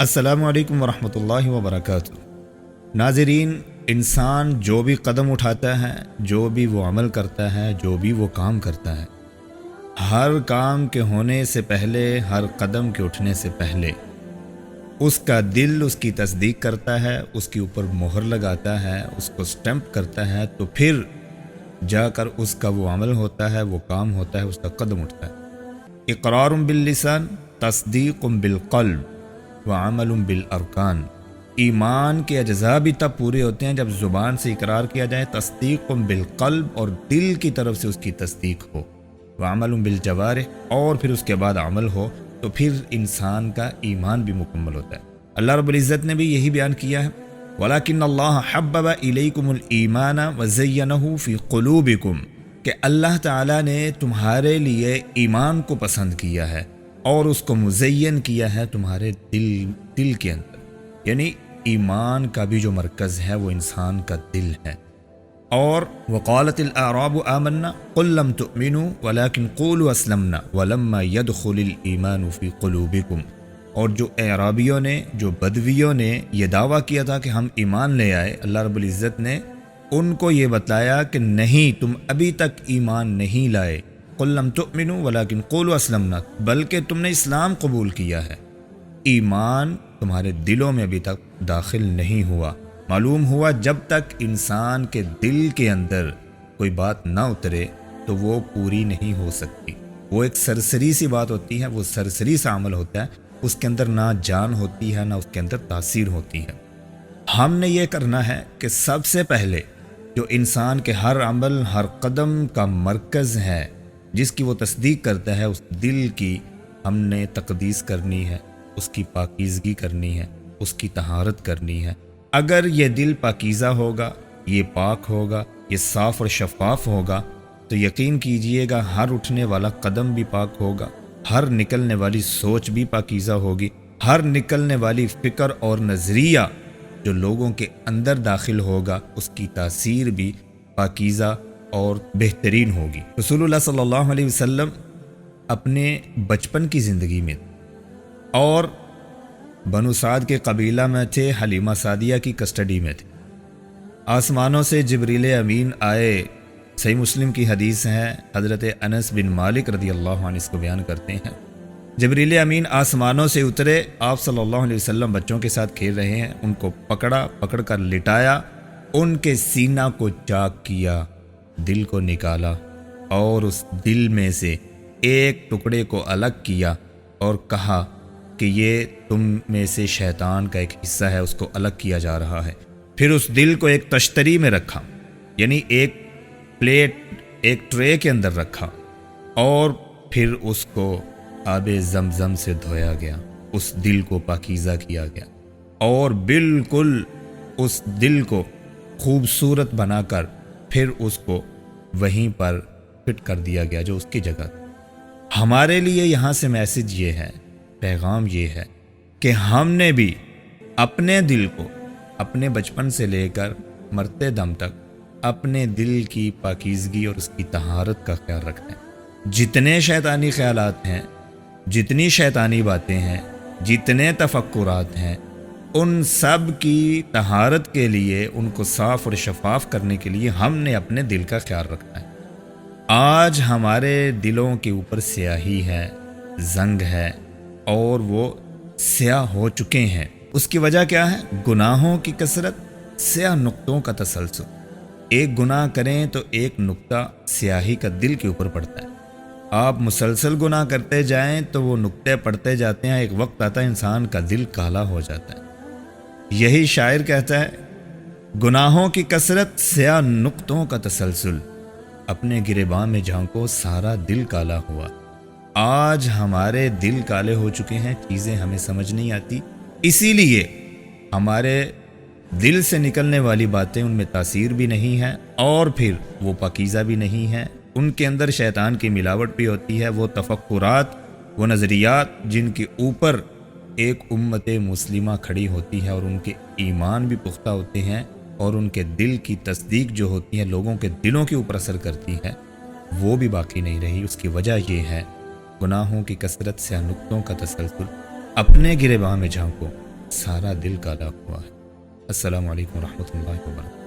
السلام علیکم ورحمۃ اللہ وبرکاتہ۔ ناظرین، انسان جو بھی قدم اٹھاتا ہے، جو بھی وہ عمل کرتا ہے، جو بھی وہ کام کرتا ہے، ہر کام کے ہونے سے پہلے، ہر قدم کے اٹھنے سے پہلے اس کا دل اس کی تصدیق کرتا ہے، اس کے اوپر مہر لگاتا ہے، اس کو سٹیمپ کرتا ہے، تو پھر جا کر اس کا وہ عمل ہوتا ہے، وہ کام ہوتا ہے، اس کا قدم اٹھتا ہے۔ اقرار باللسان، تصدیق بالقلب وعمل بالارکان۔ ایمان کے اجزاء بھی تب پورے ہوتے ہیں جب زبان سے اقرار کیا جائے، تصدیق بالقلب اور دل کی طرف سے اس کی تصدیق ہو، وعمل بالجوارح اور پھر اس کے بعد عمل ہو، تو پھر انسان کا ایمان بھی مکمل ہوتا ہے۔ اللہ رب العزت نے بھی یہی بیان کیا ہے، وَلَكِنَّ اللَّهَ حَبَّبَ إِلَيْكُمُ الْإِيمَانَ وَزَيَّنَهُ فِي قُلُوبِكُمْ، کہ اللہ تعالیٰ نے تمہارے لیے ایمان کو پسند کیا ہے اور اس کو مزین کیا ہے تمہارے دل کے اندر، یعنی ایمان کا بھی جو مرکز ہے وہ انسان کا دل ہے۔ اور وقالت الاعراب آمنا قل لم تؤمنوا ولكن قولوا اسلمنا ولما يدخل الايمان في قلوبكم، اور جو اعرابیوں نے، جو بدویوں نے یہ دعویٰ کیا تھا کہ ہم ایمان لے آئے، اللہ رب العزت نے ان کو یہ بتایا کہ نہیں، تم ابھی تک ایمان نہیں لائے، قل لم تؤمنوا ولكن قولوا اسلمنا، بلکہ تم نے اسلام قبول کیا ہے، ایمان تمہارے دلوں میں ابھی تک داخل نہیں ہوا۔ معلوم ہوا جب تک انسان کے دل کے اندر کوئی بات نہ اترے تو وہ پوری نہیں ہو سکتی۔ وہ ایک سرسری سی بات ہوتی ہے، وہ سرسری سا عمل ہوتا ہے، اس کے اندر نہ جان ہوتی ہے، نہ اس کے اندر تاثیر ہوتی ہے۔ ہم نے یہ کرنا ہے کہ سب سے پہلے جو انسان کے ہر عمل، ہر قدم کا مرکز ہے، جس کی وہ تصدیق کرتا ہے، اس دل کی ہم نے تقدیس کرنی ہے، اس کی پاکیزگی کرنی ہے، اس کی طہارت کرنی ہے۔ اگر یہ دل پاکیزہ ہوگا، یہ پاک ہوگا، یہ صاف اور شفاف ہوگا، تو یقین کیجئے گا ہر اٹھنے والا قدم بھی پاک ہوگا، ہر نکلنے والی سوچ بھی پاکیزہ ہوگی، ہر نکلنے والی فکر اور نظریہ جو لوگوں کے اندر داخل ہوگا، اس کی تاثیر بھی پاکیزہ اور بہترین ہوگی۔ رسول اللہ صلی اللہ علیہ وسلم اپنے بچپن کی زندگی میں اور بنو سعد کے قبیلہ میں تھے، حلیمہ سعدیہ کی کسٹڈی میں تھے۔ آسمانوں سے جبریل امین آئے، صحیح مسلم کی حدیث ہے، حضرت انس بن مالک رضی اللہ عنہ اس کو بیان کرتے ہیں، جبریل امین آسمانوں سے اترے، آپ صلی اللہ علیہ وسلم بچوں کے ساتھ کھیل رہے ہیں، ان کو پکڑ کر لٹایا، ان کے سینہ کو چاک کیا، دل کو نکالا اور اس دل میں سے ایک ٹکڑے کو الگ کیا اور کہا کہ یہ تم میں سے شیطان کا ایک حصہ ہے، اس کو الگ کیا جا رہا ہے۔ پھر اس دل کو ایک تشتری میں رکھا، یعنی ایک پلیٹ، ایک ٹرے کے اندر رکھا، اور پھر اس کو آب زمزم سے دھویا گیا، اس دل کو پاکیزہ کیا گیا، اور بالکل اس دل کو خوبصورت بنا کر پھر اس کو وہیں پر فٹ کر دیا گیا جو اس کی جگہ تھی۔ ہمارے لیے یہاں سے میسج یہ ہے، پیغام یہ ہے کہ ہم نے بھی اپنے دل کو اپنے بچپن سے لے کر مرتے دم تک اپنے دل کی پاکیزگی اور اس کی طہارت کا خیال رکھنا ہے۔ جتنے شیطانی خیالات ہیں، جتنی شیطانی باتیں ہیں، جتنے تفکرات ہیں، ان سب کی طہارت کے لیے، ان کو صاف اور شفاف کرنے کے لیے ہم نے اپنے دل کا خیال رکھنا ہے۔ آج ہمارے دلوں کے اوپر سیاہی ہے، زنگ ہے، اور وہ سیاہ ہو چکے ہیں۔ اس کی وجہ کیا ہے؟ گناہوں کی کثرت، سیاہ نقطوں کا تسلسل۔ ایک گناہ کریں تو ایک نقطہ سیاہی کا دل کے اوپر پڑتا ہے، آپ مسلسل گناہ کرتے جائیں تو وہ نقطے پڑتے جاتے ہیں، ایک وقت آتا ہے انسان کا دل کالا ہو جاتا ہے۔ یہی شاعر کہتا ہے، گناہوں کی کثرت، سیاہ نقطوں کا تسلسل، اپنے گریباں میں جھانکو سارا دل کالا ہوا۔ آج ہمارے دل کالے ہو چکے ہیں، چیزیں ہمیں سمجھ نہیں آتی، اسی لیے ہمارے دل سے نکلنے والی باتیں ان میں تاثیر بھی نہیں ہے، اور پھر وہ پاکیزہ بھی نہیں ہے، ان کے اندر شیطان کی ملاوٹ بھی ہوتی ہے۔ وہ تفکرات، وہ نظریات جن کے اوپر ایک امت مسلمہ کھڑی ہوتی ہے اور ان کے ایمان بھی پختہ ہوتے ہیں، اور ان کے دل کی تصدیق جو ہوتی ہے، لوگوں کے دلوں کے اوپر اثر کرتی ہے، وہ بھی باقی نہیں رہی۔ اس کی وجہ یہ ہے، گناہوں کی کثرت سے نقطوں کا تسلسل، اپنے گریباں میں جھانکو، سارا دل کالا ہوا ہے۔ السلام علیکم ورحمۃ اللہ وبرکاتہ۔